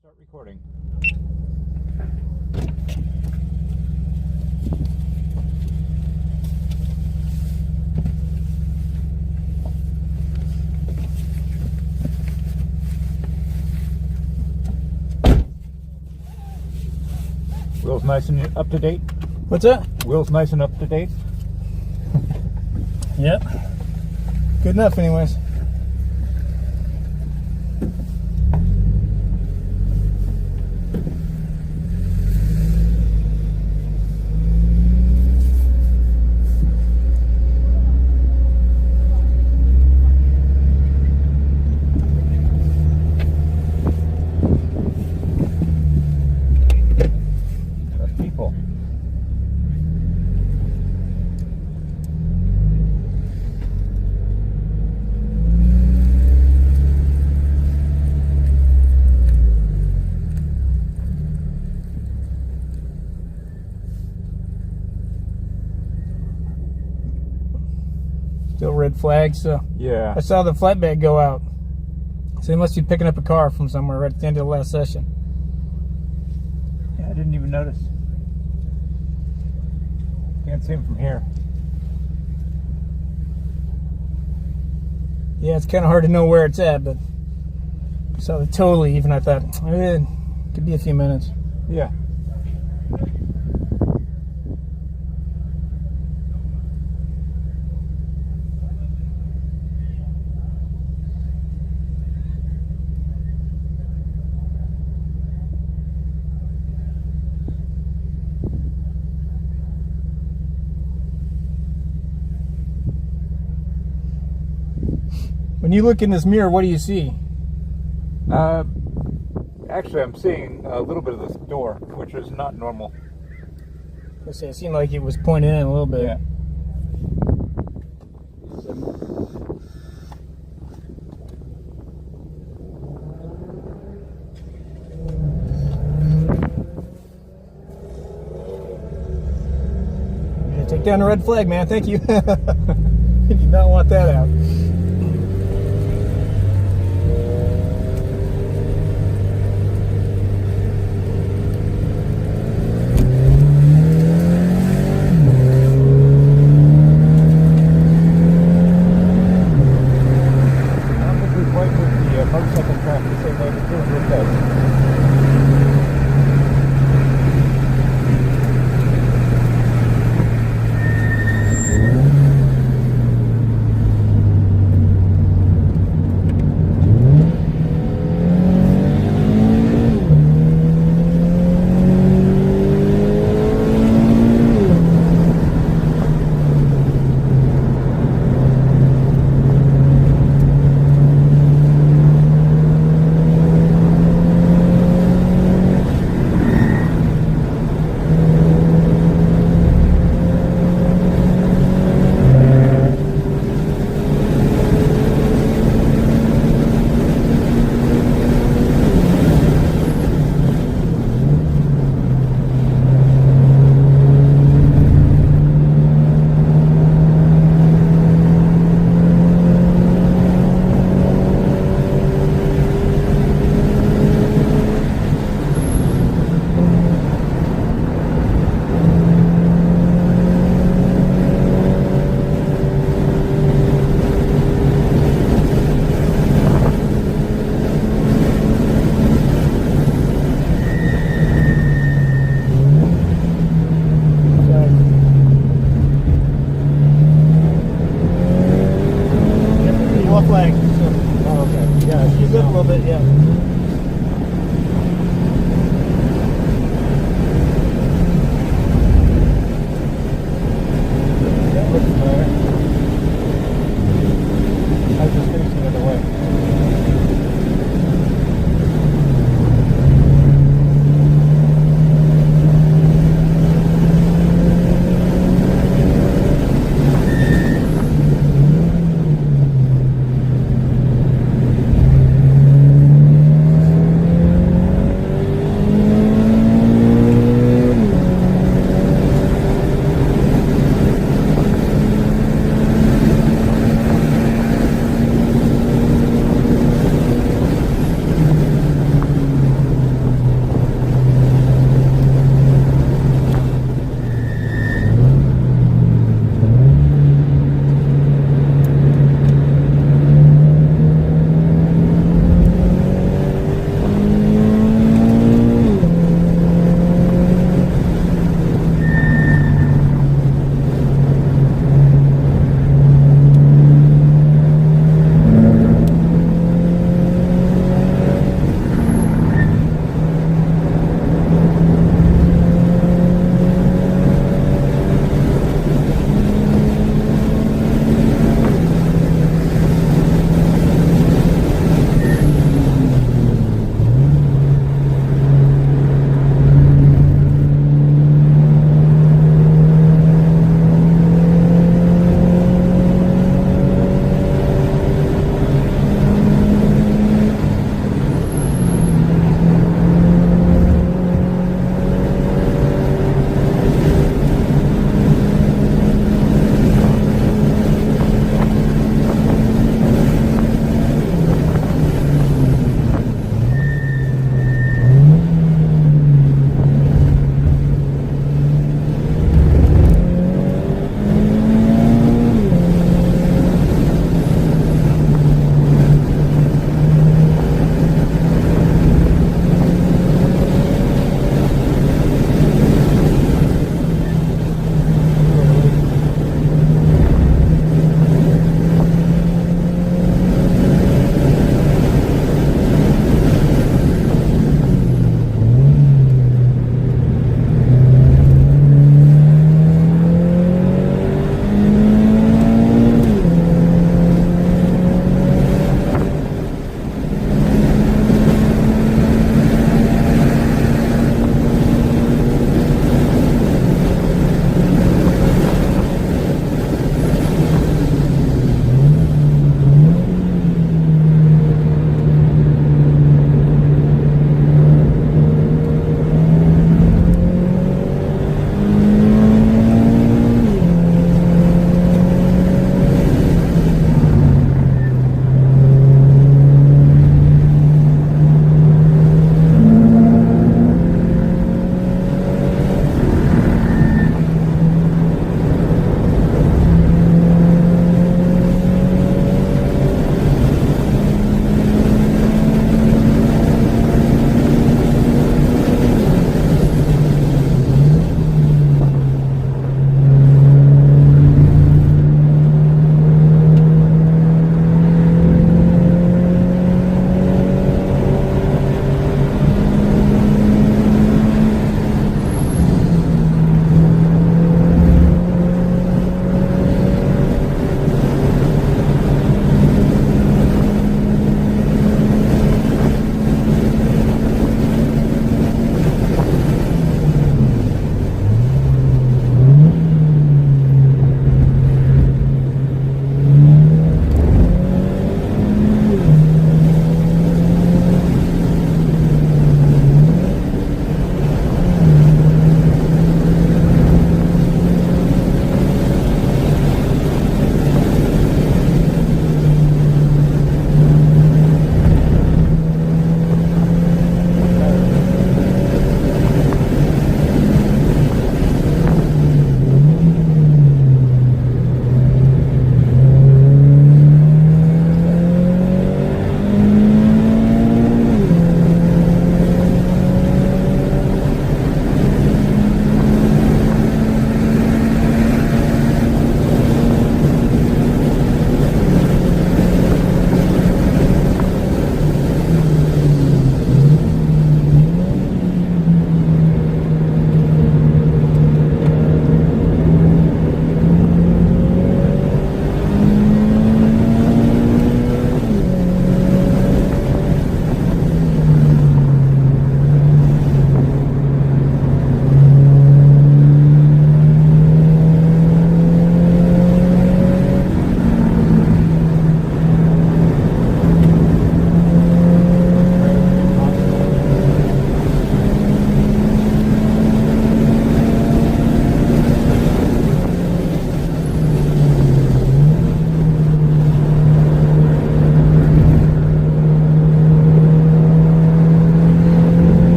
Start recording. Wheels nice and up to date? What's that? Wheels nice and up to date? Yep. Good enough anyways. People. Still red flag, so Yeah. I saw the flatbed go out. So they must be picking up a car from somewhere right at the end of the last session. Yeah, I didn't even notice. Can't see him from here. Yeah, it's kind of hard to know where it's at, but I saw the tow leave and I thought, could be a few minutes. Yeah. When you look in this mirror, what do you see? Actually, I'm seeing a little bit of this door, which is not normal. It seemed like it was pointing in a little bit. Yeah. Yeah, take down the red flag, man. Thank you. You do not want that out. Motorcycle traffic the same way the two group does.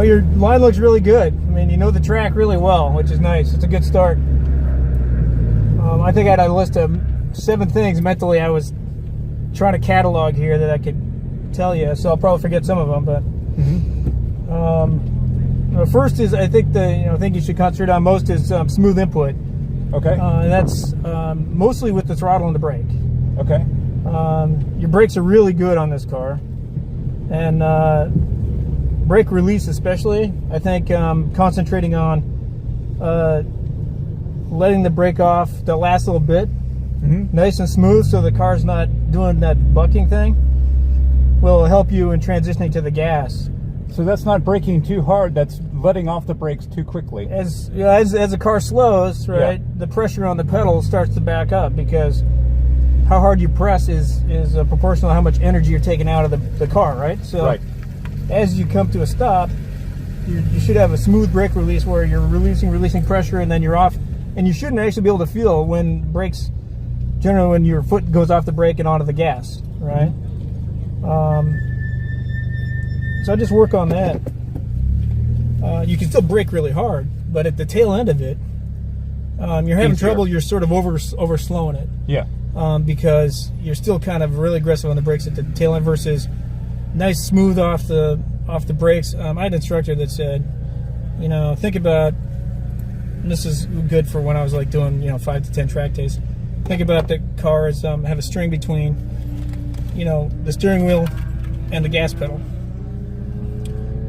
your line looks really good. I mean, you know the track really well, which is nice. It's a good start. I think I had a list of 7 things mentally I was trying to catalog here that I could tell you, so I'll probably forget some of them. But the first is, I think the thing you should concentrate on most is smooth input. Okay. And that's mostly with the throttle and the brake. Okay. Your brakes are really good on this car, and brake release especially. I think concentrating on letting the brake off the last little bit, nice and smooth, so the car's not doing that bucking thing, will help you in transitioning to the gas. So that's not braking too hard. That's letting off the brakes too quickly. As the car slows, right, the pressure on the pedal starts to back up, because how hard you press is proportional to how much energy you're taking out of the car, right? So as you come to a stop, you should have a smooth brake release where you're releasing pressure, and then you're off. And you shouldn't actually be able to feel when brakes, generally when your foot goes off the brake and onto the gas, right? So I just work on that. You can still brake really hard, but at the tail end of it, you're having trouble. You're sort of over slowing it. Yeah. Because you're still kind of really aggressive on the brakes at the tail end versus nice smooth off the brakes. I had an instructor that said, think about. And this is good for when I was like doing 5 to 10 track days. Think about the car as have a string between the steering wheel and the gas pedal,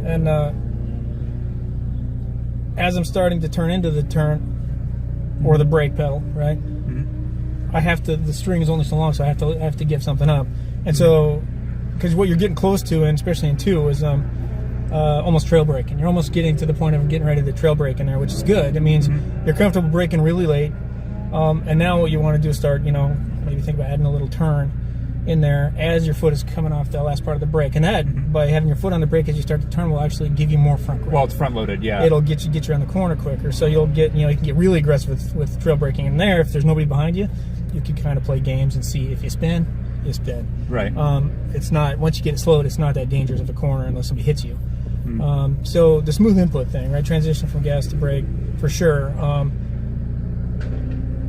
and as I'm starting to turn into the turn or the brake pedal, right, I have to, the string is only so long, so I have to give something up. And so, because what you're getting close to, and especially in 2, is almost trail braking. You're almost getting to the point of getting ready to trail brake in there, which is good. It means you're comfortable braking really late, and now what you want to do is start, maybe think about adding a little turn in there as your foot is coming off the last part of the brake, and that by having your foot on the brake as you start to turn will actually give you more front grip. Well, it's front loaded, yeah. It'll get you around the corner quicker, so you'll get you can get really aggressive with trail braking in there. If there's nobody behind you, you can kind of play games and see if you spin, you spin. Right. It's not, once you get it slowed, it's not that dangerous of a corner unless somebody hits you. So the smooth input thing, right? Transition from gas to brake, for sure.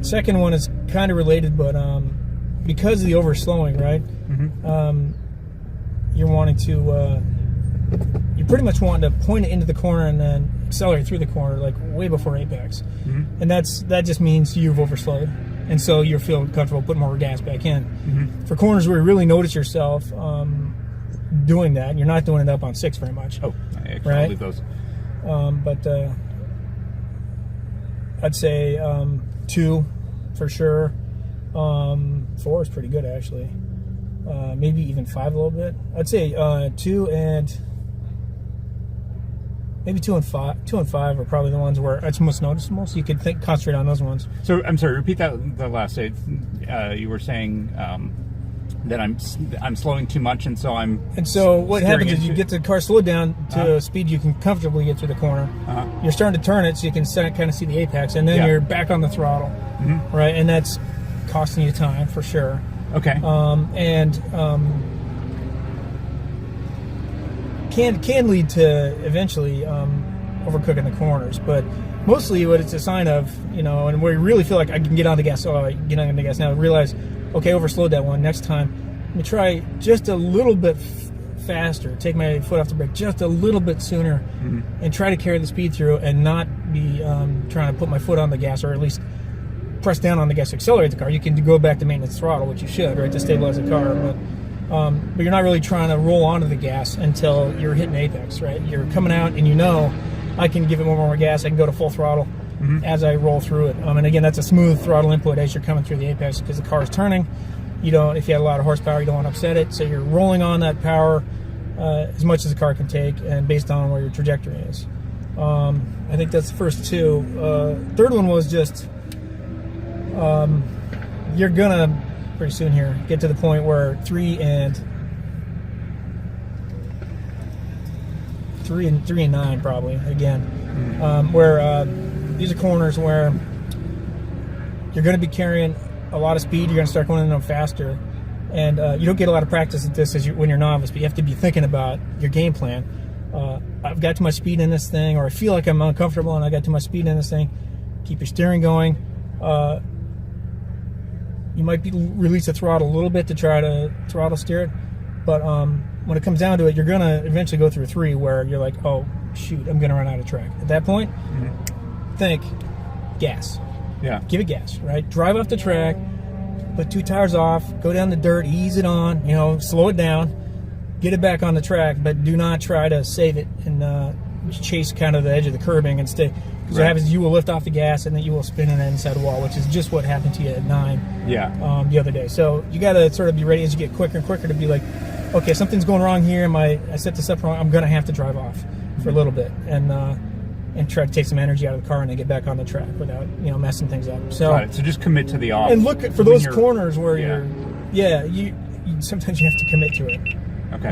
Second one is kind of related, but because of the overslowing, right? You're wanting to, you're pretty much wanting to point it into the corner and then accelerate through the corner, like way before apex. And that just means you've overslowed, and so you're feeling comfortable putting more gas back in. For corners where you really notice yourself doing that, you're not doing it up on 6 very much. Oh, I actually leave those. But I'd say 2 for sure. 4 is pretty good actually. Maybe even 5 a little bit. I'd say 2 and maybe 2 and 5. 2 and 5 are probably the ones where it's most noticeable. So you could concentrate on those ones. So I'm sorry. Repeat that the last. You were saying that I'm slowing too much, and so I'm. And so what happens is you get the car slowed down to a speed you can comfortably get through the corner. You're starting to turn it, so you can kind of see the apex, and then you're back on the throttle, right? And that's costing you time for sure. Okay. Can lead to eventually overcooking the corners, but mostly what it's a sign of, and where you really feel like I can get on the gas. Oh, I get on the gas now. Realize, okay, overslowed that one. Next time, let me try just a little bit faster. Take my foot off the brake just a little bit sooner, and try to carry the speed through, and not be trying to put my foot on the gas, or at least press down on the gas to accelerate the car. You can go back to maintenance throttle, which you should, right, to stabilize the car, but you're not really trying to roll onto the gas until you're hitting apex, right? You're coming out, and I can give it more gas. I can go to full throttle as I roll through it. And again, that's a smooth throttle input as you're coming through the apex, because the car is turning. If you had a lot of horsepower, you don't want to upset it, so you're rolling on that power as much as the car can take, and based on where your trajectory is. I think that's the first 2. Third one was just you're gonna pretty soon here get to the point where 3 and 9 probably again, where these are corners where you're going to be carrying a lot of speed. You're going to start going in them faster, and you don't get a lot of practice at this when you're novice, but you have to be thinking about your game plan. I've got too much speed in this thing, or I feel like I'm uncomfortable and I got too much speed in this thing. Keep your steering going. You might release the throttle a little bit to try to throttle steer it, but when it comes down to it, you're gonna eventually go through 3 where you're like, oh shoot, I'm gonna run out of track. At that point, think gas. Yeah. Give it gas, right? Drive off the track, put 2 tires off, go down the dirt, ease it on, slow it down, get it back on the track, but do not try to save it and chase kind of the edge of the curbing and stay. Because what happens is you will lift off the gas and then you will spin in the inside wall, which is just what happened to you at 9 the other day. So you got to sort of be ready as you get quicker and quicker to be like, okay, something's going wrong here. I set this up wrong. I'm going to have to drive off for a little bit and try to take some energy out of the car and then get back on the track without messing things up. So, got it. So just commit to the off. And look for those corners where you sometimes you have to commit to it. Okay.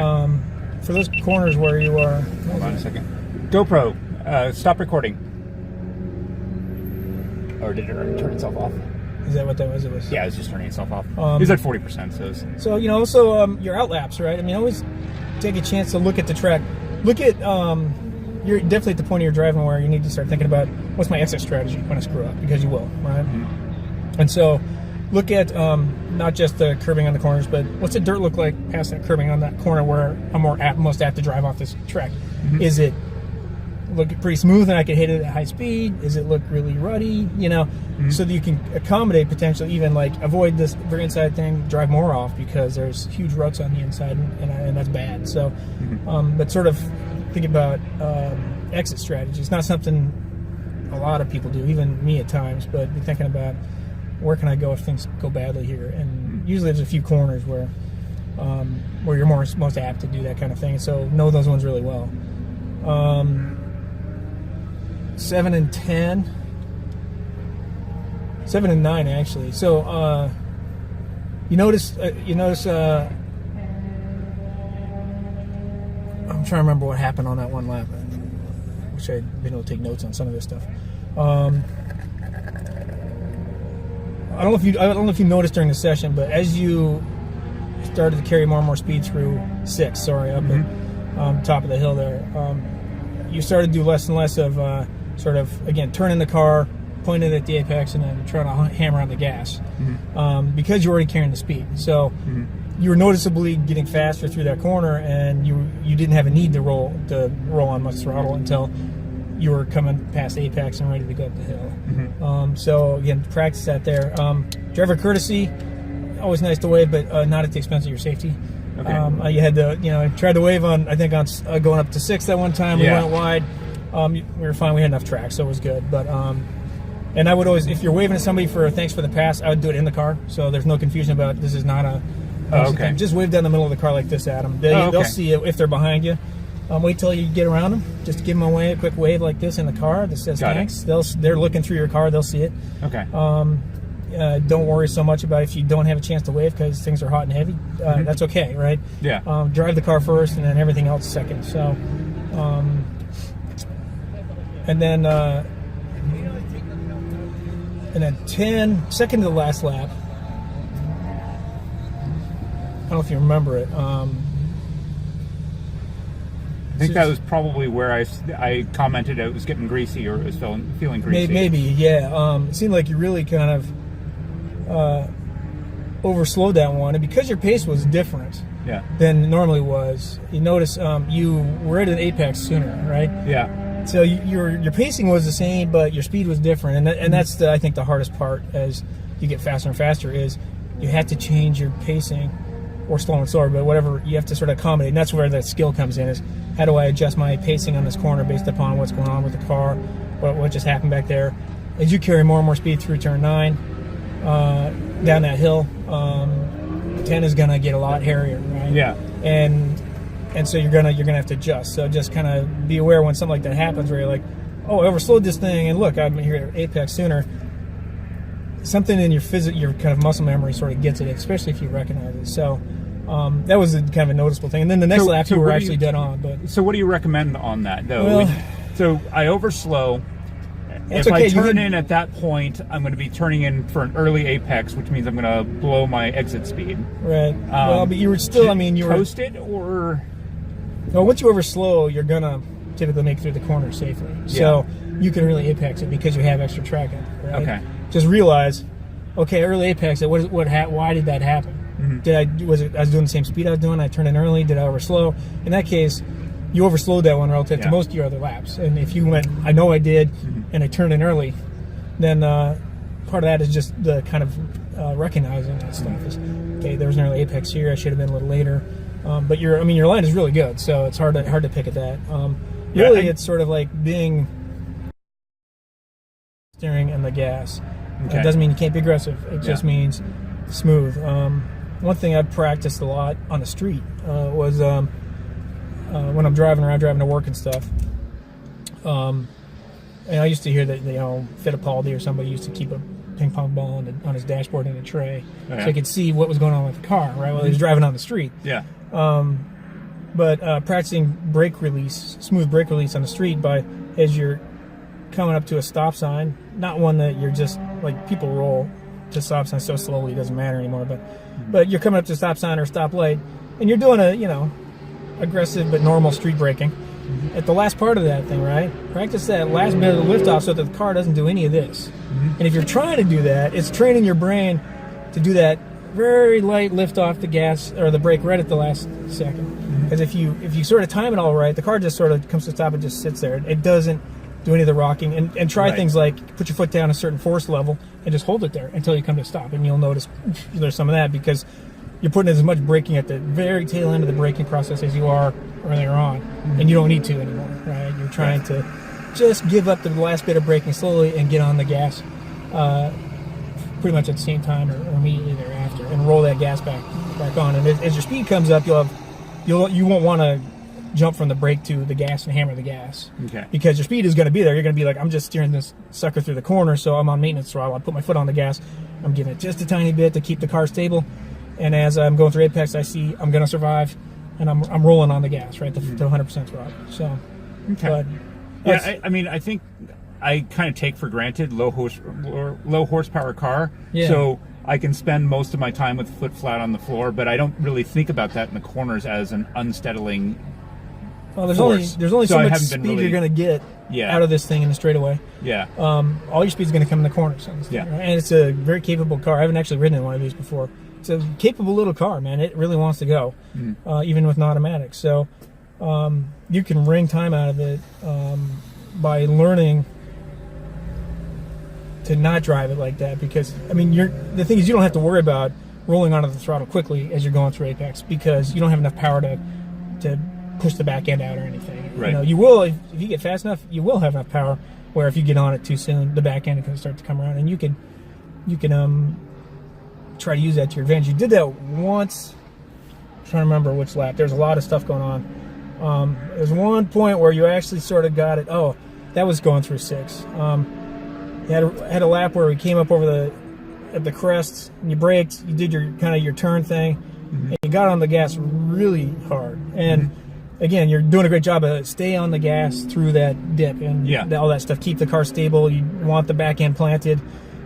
For those corners where you are. Hold on a second. GoPro, stop recording. Or did it turn itself off? Is that what that was? It was. Yeah, it was just turning itself off. It was at 40%. So your outlaps, right? I mean, always take a chance to look at the track. Look at you're definitely at the point of your driving where you need to start thinking about what's my exit strategy when I screw up, because you will, right? And so look at not just the curbing on the corners, but what's the dirt look like past that curbing on that corner where I'm most apt to drive off this track? Is it look pretty smooth and I can hit it at high speed? Does it look really ruddy? So that you can accommodate potentially even like avoid this very inside thing, drive more off because there's huge ruts on the inside and that's bad. So, but sort of think about exit strategy. It's not something a lot of people do, even me at times, but be thinking about where can I go if things go badly here. And usually there's a few corners where you're most apt to do that kind of thing. So know those ones really well. 7 and 10, 7 and 9 actually. So you notice. I'm trying to remember what happened on that one lap. I wish I'd been able to take notes on some of this stuff. I don't know if you noticed during the session, but as you started to carry more and more speed through 6, sorry, up at top of the hill there, you started to do less and less of sort of, again, turning the car, pointing it at the apex, and then trying to hammer on the gas because you're already carrying the speed. So you were noticeably getting faster through that corner, and you didn't have a need to roll on much throttle until you were coming past apex and ready to go up the hill. So again, practice that there. Driver courtesy, always nice to wave, but not at the expense of your safety. Okay. You had to, tried to wave on, I think on going up to 6 that one time. We went wide. We were fine. We had enough track, so it was good. But and I would always, if you're waving at somebody for thanks for the pass, I would do it in the car, so there's no confusion about this is not a. Okay. Just wave down the middle of the car like this at them. They'll see it if they're behind you. Wait till you get around them. Just give them a quick wave like this in the car that says thanks. They're looking through your car. They'll see it. Okay. Don't worry so much about if you don't have a chance to wave because things are hot and heavy. That's okay, right? Yeah. Drive the car first and then everything else second. So, and then 10, second to the last lap. I don't know if you remember it. I think that was probably where I commented it was getting greasy, or it was feeling greasy. Maybe, yeah. It seemed like you really kind of overslowed that one, and because your pace was different than it normally was, you notice you were at an apex sooner, right? Yeah. So your pacing was the same, but your speed was different, and that's I think the hardest part as you get faster and faster is you have to change your pacing. Or slow and slower, but whatever, you have to sort of accommodate, and that's where that skill comes in, is how do I adjust my pacing on this corner based upon what's going on with the car, what just happened back there. As you carry more and more speed through turn 9, down that hill, 10 is going to get a lot hairier, right? Yeah. And so you're gonna have to adjust. So just kind of be aware when something like that happens where you're like, oh, I overslowed this thing, and look, I'm here at apex sooner. Something in your kind of muscle memory sort of gets it, especially if you recognize it. So that was kind of a noticeable thing. And then the next lap, you were actually dead on. But so what do you recommend on that, though? Well, so I overslow. If I turn in at that point, I'm going to be turning in for an early apex, which means I'm going to blow my exit speed. Right. Well, but you were still, you were toasted, or Well, once you overslow, you're gonna typically make it through the corner safely. So you can really apex it because you have extra track on it, right? Okay. Just realize, okay, early apex it. Why did that happen? I was doing the same speed I was doing? I turned in early. Did I overslow? In that case, you overslowed that one relative to most of your other laps. And if you went, I know I did, and I turned in early, then part of that is just the kind of recognizing that stuff. Is okay. There was an early apex here. I should have been a little later. But your line is really good, so it's hard to pick at that. Really, it's sort of like being steering and the gas. Okay. It doesn't mean you can't be aggressive. It just means smooth. One thing I've practiced a lot on the street was when I'm driving around, driving to work and stuff. And I used to hear that Fittipaldi or somebody used to keep a ping pong ball on his dashboard in a tray, so he could see what was going on with the car, right? While he was driving on the street. Yeah. But practicing brake release, smooth brake release on the street as you're coming up to a stop sign, not one that you're just like people roll to stop sign so slowly it doesn't matter anymore, but you're coming up to a stop sign or a stoplight and you're doing a aggressive but normal street braking. At the last part of that thing, right? Practice that last bit of the liftoff so that the car doesn't do any of this. And if you're trying to do that, it's training your brain to do that very light lift off the gas or the brake right at the last second. Because if you sort of time it all right, the car just sort of comes to a stop and just sits there. It doesn't do any of the rocking. And try things like put your foot down a certain force level and just hold it there until you come to a stop. And you'll notice there's some of that because you're putting as much braking at the very tail end of the braking process as you are earlier on. And you don't need to anymore, right? You're trying to just give up the last bit of braking slowly and get on the gas pretty much at the same time or immediately thereafter and roll that gas back on. And as your speed comes up, you won't want to jump from the brake to the gas and hammer the gas. Okay. Because your speed is going to be there. You're going to be like, I'm just steering this sucker through the corner, so I'm on maintenance throttle. I put my foot on the gas. I'm giving it just a tiny bit to keep the car stable. And as I'm going through apex, I see I'm going to survive, and I'm rolling on the gas, right, to 100% throttle. So, okay. But I think I kind of take for granted low horsepower car. Yeah. So I can spend most of my time with foot flat on the floor, but I don't really think about that in the corners as an unsettling. Well, there's only so much speed you're going to get out of this thing in the straightaway. Yeah. All your speed's going to come in the corners. Yeah. Right? And it's a very capable car. I haven't actually ridden in one of these before. It's a capable little car, man. It really wants to go, even with an automatic. So you can wring time out of it by learning to not drive it like that. Because the thing is, you don't have to worry about rolling onto the throttle quickly as you're going through apex because you don't have enough power to push the back end out or anything. Right. You will if you get fast enough. You will have enough power. Where if you get on it too soon, the back end can start to come around, and you can try to use that to your advantage. You did that once. I'm trying to remember which lap. There's a lot of stuff going on. There's one point where you actually sort of got it. Oh, that was going through 6. You had a lap where we came up over the crest, and you braked. You did your turn thing, and you got on the gas really hard. And again, you're doing a great job of stay on the gas through that dip and all that stuff. Keep the car stable. You want the back end planted.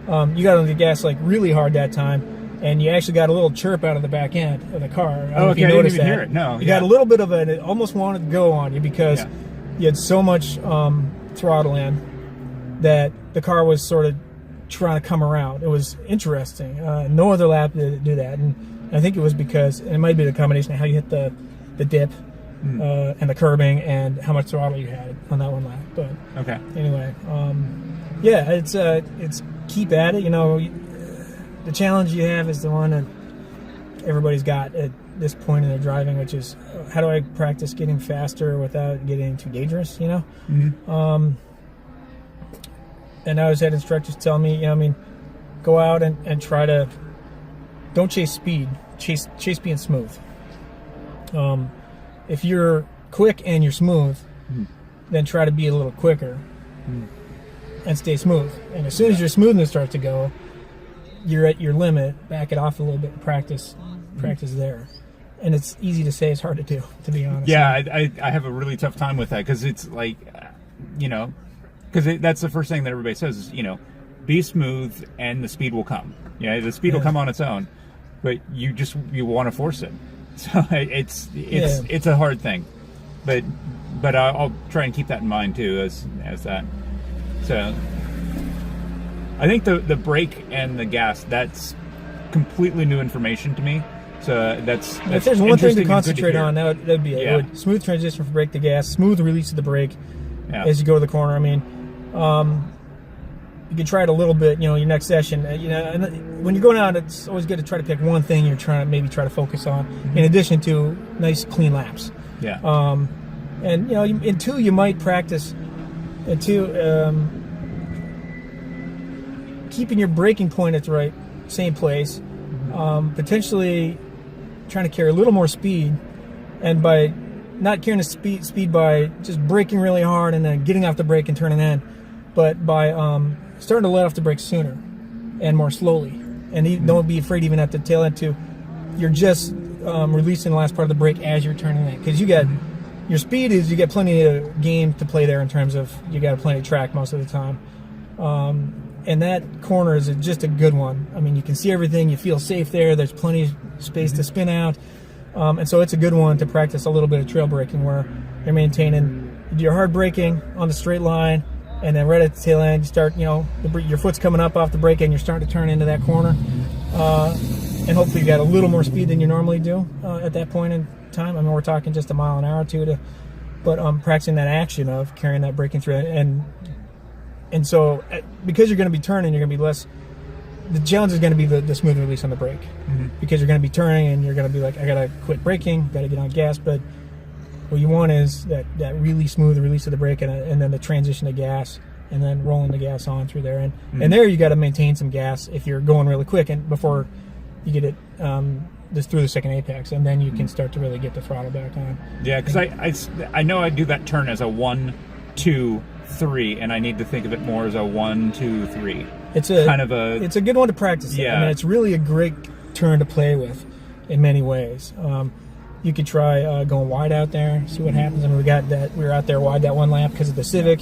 You got on the gas like really hard that time. And you actually got a little chirp out of the back end of the car. I don't know if you noticed that. Hear it. No, you got a little bit of it almost wanted to go on you because you had so much throttle in that the car was sort of trying to come around. It was interesting. No other lap did do that. And I think it was because, and it might be the combination of how you hit the dip and the curbing and how much throttle you had on that one lap. But anyway, it's keep at it. The challenge you have is the one that everybody's got at this point in their driving, which is how do I practice getting faster without getting too dangerous, And I always had instructors tell me, go out and try to, don't chase speed, chase being smooth. If you're quick and you're smooth, then try to be a little quicker and stay smooth. And as soon as your smoothness starts to go, you're at your limit, back it off a little bit and practice there. And it's easy to say, it's hard to do, to be honest. Yeah, I have a really tough time with that because it's like, because that's the first thing that everybody says is, be smooth and the speed will come. The speed will come on its own, but you want to force it. So it's a hard thing. but I'll try and keep that in mind too as that. So I think the brake and the gas, that's completely new information to me. So that's if there's one thing to concentrate on, that'd be it. Yeah. Smooth transition from brake to gas, smooth release of the brake as you go to the corner. I mean, you can try it a little bit, your next session. And when you're going out, it's always good to try to pick one thing you're trying to try to focus on, in addition to nice clean laps. Yeah. And in two, you might practice. And two, keeping your braking point at the same place, potentially trying to carry a little more speed, and by not carrying the speed by just braking really hard and then getting off the brake and turning in, but by starting to let off the brake sooner and more slowly. And don't be afraid even at the tail end too. You're just releasing the last part of the brake as you're turning in, because you got your speed is you get plenty of game to play there in terms of you got plenty of track most of the time. And that corner is just a good one. I mean, you can see everything. You feel safe there. There's plenty of space to spin out. And so it's a good one to practice a little bit of trail braking where you're maintaining your hard braking on the straight line, and then right at the tail end, you start, your foot's coming up off the brake and you're starting to turn into that corner. And hopefully you got a little more speed than you normally do at that point in time. I mean, we're talking just a mile an hour or two, but practicing that action of carrying that braking through and so, because you're going to be turning, you're going to be less. The challenge is going to be the smooth release on the brake, because you're going to be turning and you're going to be like, I got to quit braking, got to get on gas. But what you want is that really smooth release of the brake and then the transition to gas and then rolling the gas on through there. And there you got to maintain some gas if you're going really quick and before you get it just through the second apex, and then you can start to really get the throttle back on. Yeah, because I know I do that turn as a 1, 2, 3, and I need to think of it more as a 1, 2, 3. It's a good one to practice. Yeah, I mean, it's really a great turn to play with in many ways. You could try going wide out there, see what happens. I mean, we were out there wide that one lap because of the Civic.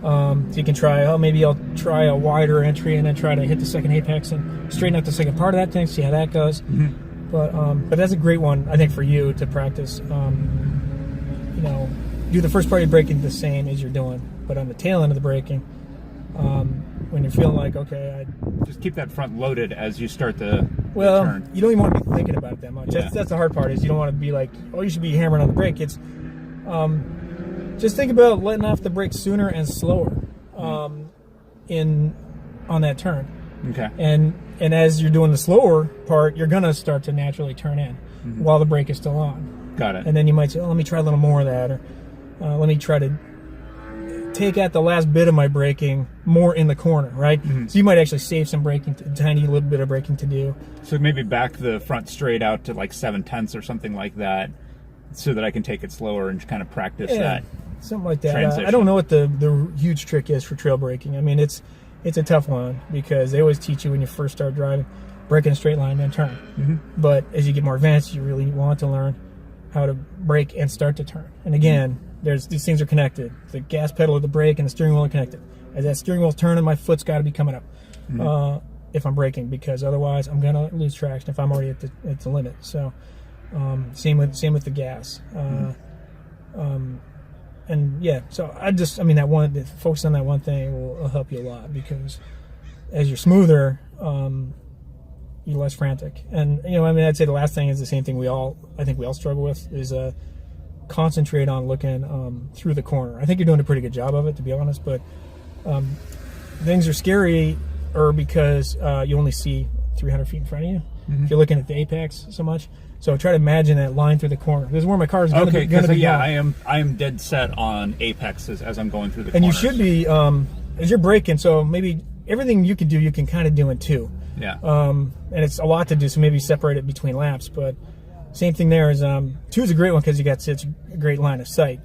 So you can try, maybe I'll try a wider entry and then try to hit the second apex and straighten out the second part of that thing, see how that goes. But that's a great one, I think, for you to practice. Do the first part of your braking the same as you're doing, but on the tail end of the braking, when you're feeling like, okay, just keep that front loaded as you start the turn. You don't even want to be thinking about it that much. Yeah. That's the hard part, is you don't want to be like, oh, you should be hammering on the brake. It's just think about letting off the brake sooner and slower on that turn. Okay. And as you're doing the slower part, you're gonna start to naturally turn in while the brake is still on. Got it. And then you might say, oh, let me try a little more of that, or let me try to take out the last bit of my braking more in the corner, right? So you might actually save some braking, tiny little bit of braking to do. So maybe back the front straight out to like 7/10 or something like that, so that I can take it slower and kind of practice that. Something like that. Transition. I don't know what the huge trick is for trail braking. I mean, it's a tough one because they always teach you when you first start driving, brake in a straight line, then turn. But as you get more advanced, you really want to learn how to brake and start to turn. And again, these things are connected. The gas pedal or the brake and the steering wheel are connected. As that steering wheel's turning, my foot's got to be coming up if I'm braking, because otherwise I'm going to lose traction if I'm already at the limit. So same with the gas. And yeah, so focus on that one thing will help you a lot, because as you're smoother, you're less frantic. And I'd say the last thing is the same thing I think we all struggle with, is concentrate on looking through the corner. I think you're doing a pretty good job of it, to be honest, but things are scary because you only see 300 feet in front of you if you're looking at the apex so much. So try to imagine that line through the corner. This is where my car is going to be. Yeah, I am dead set on apexes as I'm going through the and corners. You should be as you're braking. So maybe everything you can do, you can kind of do in two. Yeah. And it's a lot to do, so maybe separate it between laps. But same thing there is two is a great one because you got such a great line of sight.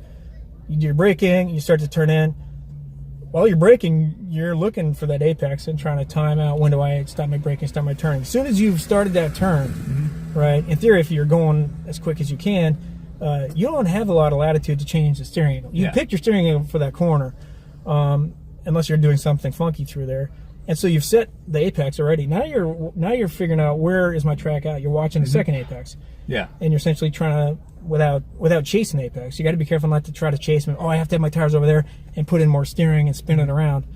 You do your braking, you start to turn in. While you're braking, you're looking for that apex and trying to time out, when do I stop my braking, start my turn. As soon as you've started that turn, right, in theory, if you're going as quick as you can, you don't have a lot of latitude to change the steering wheel. You pick your steering wheel for that corner, unless you're doing something funky through there. And so you've set the apex already. Now you're figuring out where is my track at. You're watching the second apex. Yeah. And you're essentially trying to, without chasing the apex, you got to be careful not to try to chase them. Oh, I have to have my tires over there and put in more steering and spin it around.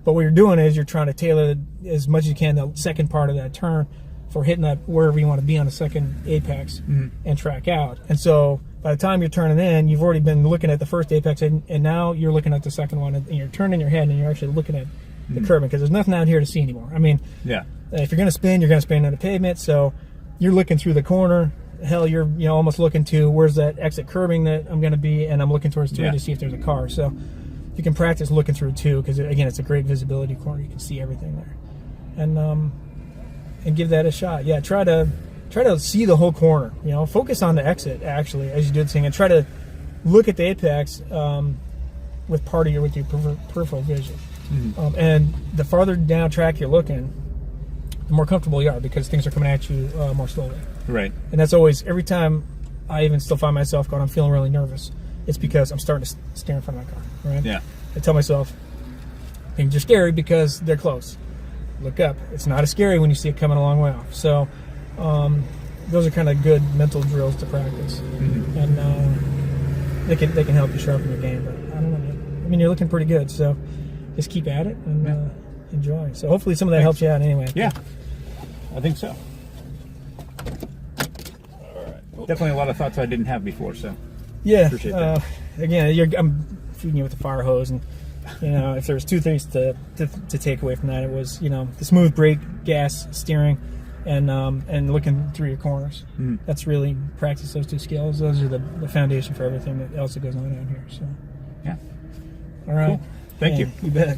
But what you're doing is you're trying to tailor as much as you can the second part of that turn for hitting that wherever you want to be on the second apex and track out. And so by the time you're turning in, you've already been looking at the first apex, and now you're looking at the second one, and you're turning your head and you're actually looking at the curbing, because there's nothing out here to see anymore. I mean, if you're going to spin, you're going to spin on the pavement, so you're looking through the corner. Hell, you're almost looking to where's that exit curbing that I'm going to be, and I'm looking towards to see if there's a car. So you can practice looking through too, because again, it's a great visibility corner. You can see everything there, and give that a shot. Yeah, try to see the whole corner. Focus on the exit actually as you do the thing, and try to look at the apex with your peripheral vision. And the farther down track you're looking, the more comfortable you are, because things are coming at you more slowly. Right. And that's always, every time I even still find myself going, I'm feeling really nervous, it's because I'm starting to stare in front of my car. Right? Yeah. I tell myself, things are scary because they're close. Look up. It's not as scary when you see it coming a long way off. So those are kind of good mental drills to practice. And they can help you sharpen your game. But I don't know. I mean, you're looking pretty good, so just keep at it and enjoy. So hopefully some of that helps you out anyway. Yeah, I think so. All right. Definitely a lot of thoughts I didn't have before, so yeah. Appreciate that. Again, I'm feeding you with the fire hose, and if there was two things to take away from that, it was the smooth brake, gas, steering, and looking through your corners. That's really practice those two skills. Those are the foundation for everything else that goes on out here. So yeah. all right. Cool. Thank you. You bet.